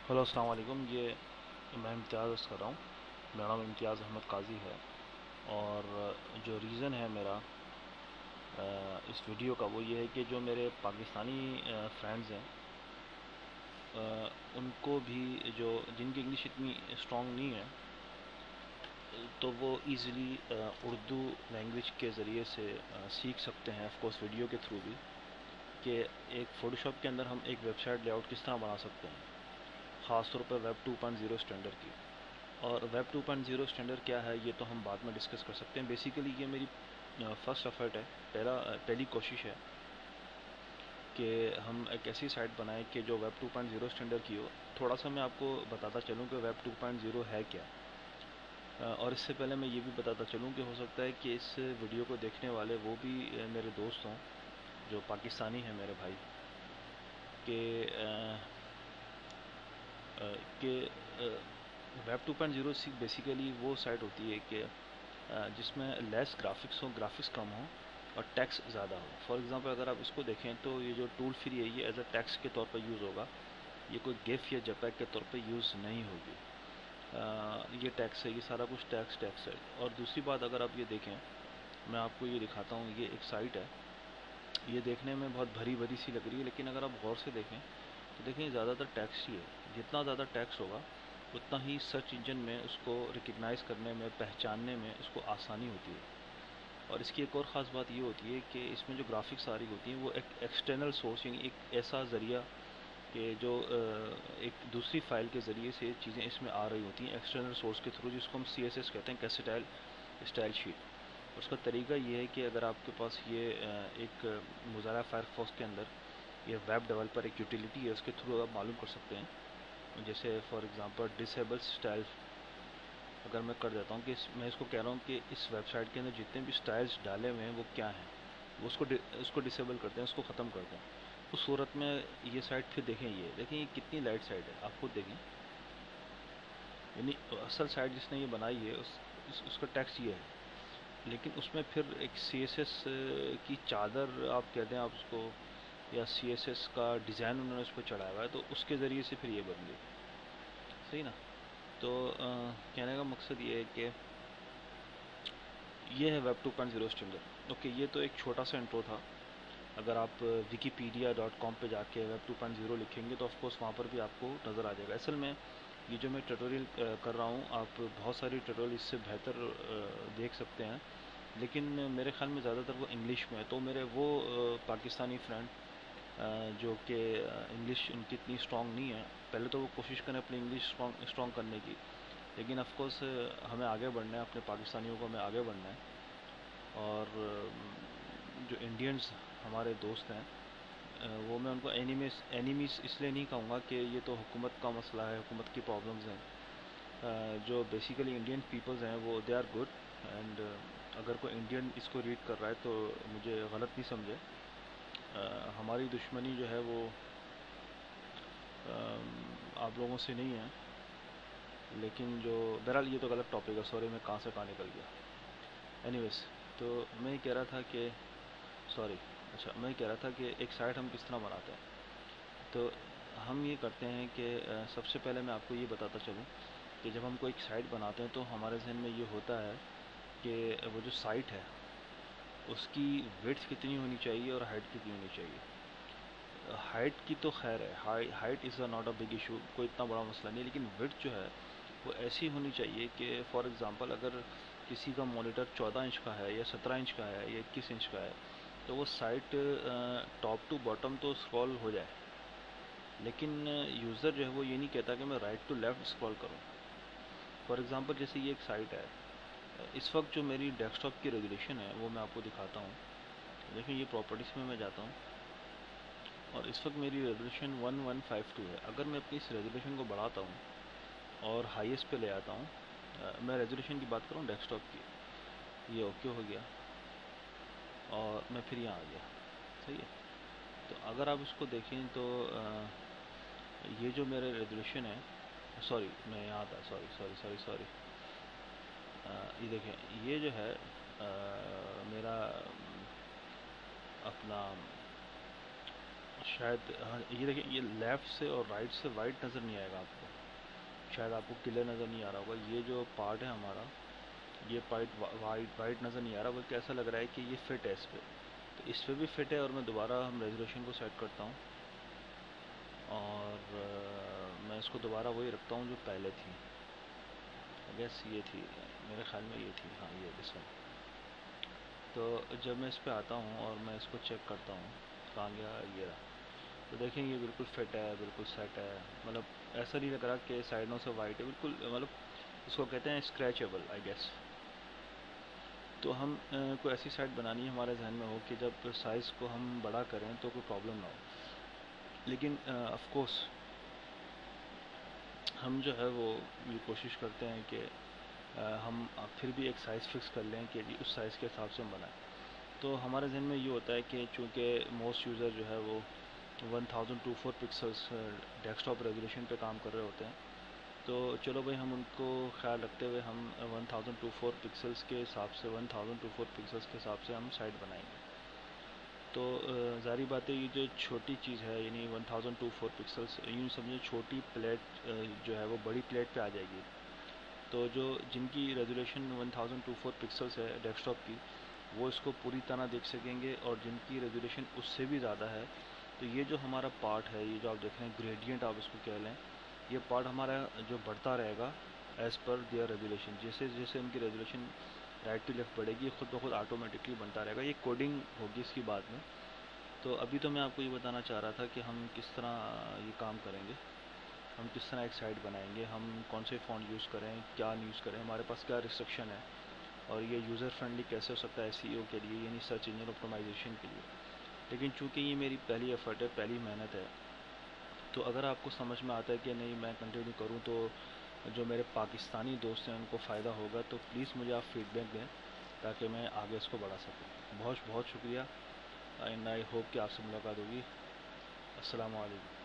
Hello अस्सलाम वालेकुम। ये मैं इम्तियाज़ अर्ज़ कर रहा हूँ। मेरा नाम इम्तियाज़ अहमद काज़ी है। और जो रीज़न है मेरा इस वीडियो का वो ये है कि जो मेरे पाकिस्तानी फ्रेंड्स हैं, उनको भी जो जिनकी इंग्लिश इतनी स्ट्रॉन्ग नहीं है, तो वो इजीली उर्दू लैंग्वेज के ज़रिए से सीख सकते हैं, ऑफ कोर्स वीडियो के थ्रू भी, कि एक फ़ोटोशॉप के अंदर हम एक वेबसाइट लेआउट किस तरह बना सकते हैं, ख़ास तौर पर वेब 2.0 स्टैंडर्ड की। और वेब 2.0 स्टैंडर्ड क्या है ये तो हम बाद में डिस्कस कर सकते हैं। बेसिकली ये मेरी फर्स्ट एफर्ट है, पहली कोशिश है कि हम एक ऐसी साइट बनाएं कि जो वेब 2.0 स्टैंडर्ड की हो। थोड़ा सा मैं आपको बताता चलूँ कि वेब 2.0 है क्या। और इससे पहले मैं ये भी बताता चलूँ कि हो सकता है कि इस वीडियो को देखने वाले वो भी मेरे दोस्त हों जो पाकिस्तानी हैं, मेरे भाई, कि कि वेब 2.0 बेसिकली वो साइट होती है कि जिसमें लेस ग्राफिक्स हो, ग्राफिक्स कम हो और टैक्स ज़्यादा हो। फॉर एग्ज़ाम्पल अगर आप इसको देखें तो ये जो टूल फ्री है ये एज अ टैक्स के तौर पर यूज़ होगा, ये कोई गिफ या जपेग के तौर पर यूज़ नहीं होगी। ये टैक्स है, ये सारा कुछ टैक्स है। और दूसरी बात, अगर आप ये देखें, मैं आपको ये दिखाता हूँ, ये एक साइट है। ये देखने में बहुत भरी भरी सी लग रही है, लेकिन अगर आप गौर से देखें तो देखें ज़्यादातर टैक्स ही है। जितना ज़्यादा टैक्स होगा उतना ही सर्च इंजन में उसको रिकग्नाइज़ करने में, पहचानने में उसको आसानी होती है। और इसकी एक और ख़ास बात ये होती है कि इसमें जो ग्राफिक्स आ रही होती हैं वो एक एक्सटर्नल सोर्स, यानी एक ऐसा ज़रिया कि जो एक दूसरी फ़ाइल के ज़रिए से चीज़ें इसमें आ रही होती हैं, एक्सटर्नल सोर्स के थ्रू, जिसको हम CSS कहते हैं, कैसेटाइल स्टाइल शीट। उसका तरीका ये है कि अगर आपके पास ये एक मोज़िला फायरफॉक्स के अंदर ये वेब डेवलपर एक यूटिलिटी है, उसके थ्रू आप मालूम कर सकते हैं। जैसे फॉर एग्ज़ाम्पल डिसेबल स्टाइल अगर मैं कर देता हूँ कि मैं इसको कह रहा हूँ कि इस वेबसाइट के अंदर जितने भी स्टाइल्स डाले हुए हैं वो क्या हैं, वो उसको डिसेबल करते हैं, उसको ख़त्म करते हैं। उस सूरत में ये साइट, फिर देखें, ये देखें ये कितनी लाइट साइट है, आप खुद देखें। यानी असल साइट जिसने ये बनाई है उसका टैक्स ये है, लेकिन उसमें फिर एक CSS की चादर आप कहते हैं आप उसको, या CSS का डिज़ाइन उन्होंने उस पर चढ़ाया हुआ है, तो उसके ज़रिए से फिर ये बन गई। सही ना। तो कहने का मकसद ये है कि ये है वेब 2.0 स्टैंडर्ड। ओके, ये तो एक छोटा सा इंट्रो था। अगर आप wikipedia.com पे जाके वेब 2.0 लिखेंगे तो ऑफकोर्स वहाँ पर भी आपको नज़र आ जाएगा। असल में ये जो मैं ट्यूटोरियल कर रहा हूँ, आप बहुत सारी ट्यूटोरियल इससे बेहतर देख सकते हैं, लेकिन मेरे ख्याल में ज़्यादातर वो इंग्लिश में है। तो मेरे वो पाकिस्तानी फ्रेंड जो कि इंग्लिश उनकी इतनी स्ट्रॉन्ग नहीं है, पहले तो वो कोशिश करें अपनी इंग्लिश स्ट्रॉन्ग करने की, लेकिन ऑफ कोर्स हमें आगे बढ़ना है, अपने पाकिस्तानियों को हमें आगे बढ़ना है। और जो इंडियंस हमारे दोस्त हैं, वो मैं उनको एनिमीज इसलिए नहीं कहूँगा कि ये तो हुकूमत का मसला है, हुकूमत की प्रॉब्लम्स हैं। जो बेसिकली इंडियन पीपल्स हैं वो दे आर गुड। एंड अगर कोई इंडियन इसको रीड कर रहा है तो मुझे गलत नहीं समझे। हमारी दुश्मनी जो है वो आप लोगों से नहीं है, लेकिन जो बहरहाल ये तो गलत टॉपिक है, सॉरी मैं कहाँ से कहाँ निकल गया। एनीवेज, तो मैं ये कह रहा था कि, सॉरी, अच्छा, मैं कह रहा था कि एक साइट हम किस तरह बनाते हैं। तो हम ये करते हैं कि सबसे पहले मैं आपको ये बताता चलूँ कि जब हम कोई एक साइट बनाते हैं तो हमारे जहन में ये होता है कि वो जो साइट है उसकी विड्थ कितनी होनी चाहिए और हाइट कितनी होनी चाहिए। हाइट की तो खैर है, height is not a big issue, कोई इतना बड़ा मसला नहीं है, लेकिन विड्थ जो है वो ऐसी होनी चाहिए कि फॉर एग्ज़ाम्पल अगर किसी का मॉनिटर 14 इंच का है या 17 इंच का है या 21 इंच का है, तो वो साइट टॉप टू बॉटम तो स्क्रॉल हो जाए, लेकिन यूज़र जो है वो ये नहीं कहता कि मैं राइट टू लेफ़्ट स्क्रॉल करूँ। फॉर एग्ज़ाम्पल जैसे ये एक साइट है, इस वक्त जो मेरी डेस्कटॉप की रेजोल्यूशन है वो मैं आपको दिखाता हूँ। देखिए ये प्रॉपर्टीज़ में मैं जाता हूँ और इस वक्त मेरी रेजोल्यूशन 1152 है। अगर मैं अपनी इस रेजोल्यूशन को बढ़ाता हूँ और हाईएस्ट पे ले आता हूँ, मैं रेजोल्यूशन की बात कर रहा हूँ डेस्कटॉप की, ये ओके हो गया और मैं फिर यहाँ आ गया। सही है। तो अगर आप इसको देखें तो ये जो मेरा रेजोल्यूशन है, सॉरी मैं यहाँ था, सॉरी सॉरी सॉरी सॉरी, ये देखें, ये जो है मेरा अपना शायद हाँ, ये देखिए, ये लेफ़्ट से और राइट से वाइट नज़र नहीं आएगा आपको, शायद आपको क्लियर नज़र नहीं आ रहा होगा। ये जो पार्ट है हमारा, ये पार्ट वाइट वाइट नज़र नहीं आ रहा, बल्कि ऐसा लग रहा है कि ये फिट है इस पर। तो इस पर भी फिट है, और मैं दोबारा हम रेजोल्यूशन को सेट करता हूँ, और मैं इसको दोबारा वही रखता हूँ जो पहले थी। आई गेस ये थी, मेरे ख्याल में ये थी, हाँ ये दिस वन। तो जब मैं इस पे आता हूँ और मैं इसको चेक करता हूँ, कहाँ गया, ये रहा। तो देखें ये बिल्कुल फिट है, बिल्कुल सेट है, मतलब ऐसा नहीं लग रहा कि साइडों से वाइट है, बिल्कुल मतलब इसको कहते हैं स्क्रैचेबल आई गेस। तो हम को ऐसी साइड बनानी है हमारे जहन में हो कि जब साइज़ को हम बड़ा करें तो कोई प्रॉब्लम ना हो। लेकिन ऑफ कोर्स हम जो है वो ये कोशिश करते हैं कि हम फिर भी एक साइज़ फ़िक्स कर लें कि जी उस साइज़ के हिसाब से हम बनाएं। तो हमारे जहन में ये होता है कि चूँकि मोस्ट यूज़र जो है वो 1024 पिक्सल्स डेस्कटॉप रेजोल्यूशन पे काम कर रहे होते हैं, तो चलो भाई हम उनको ख्याल रखते हुए हम 1024 पिक्सल्स के हिसाब से 1024 पिक्सल्स के हिसाब से हम साइट बनाएंगे। तो ज़ाहिर बात है ये जो छोटी चीज़ है, यानी 1024 पिक्सल्स, यूँ समझे छोटी प्लेट जो है वो बड़ी प्लेट पे आ जाएगी। तो जो जिनकी रेजोल्यूशन 1024 पिक्सल्स है डेस्कटॉप की, वो इसको पूरी तरह देख सकेंगे, और जिनकी रेजोल्यूशन उससे भी ज़्यादा है, तो ये जो हमारा पार्ट है, ये जो आप देख रहे हैं ग्रेडियंट आप इसको कह लें, ये पार्ट हमारा जो बढ़ता रहेगा एज़ पर दियर रेजोल्यूशन। जैसे जैसे उनकी रेजोल्यूशन राइट टू लेफ़्ट बढ़ेगी, खुद ब खुद ऑटोमेटिकली बनता रहेगा। ये कोडिंग होगी इसकी बाद में। तो अभी तो मैं आपको ये बताना चाह रहा था कि हम किस तरह ये काम करेंगे, हम किस तरह एक साइट बनाएंगे, हम कौन से फ़ॉन्ट यूज़ करें, क्या यूज़ करें, हमारे पास क्या रिस्ट्रिक्शन है, और ये यूज़र फ्रेंडली कैसे हो सकता है एसईओ के लिए, यानी सर्च इंजन ऑप्टिमाइजेशन के लिए। लेकिन चूंकि ये मेरी पहली एफर्ट है, पहली मेहनत है, तो अगर आपको समझ में आता है कि नहीं मैं कंटिन्यू करूं, तो जो मेरे पाकिस्तानी दोस्त हैं उनको फ़ायदा होगा, तो प्लीज़ मुझे आप फीडबैक दें ताकि मैं आगे इसको बढ़ा सकूं। बहुत बहुत शुक्रिया, एंड आई होप कि आपसे मुलाकात होगी। अस्सलाम वालेकुम।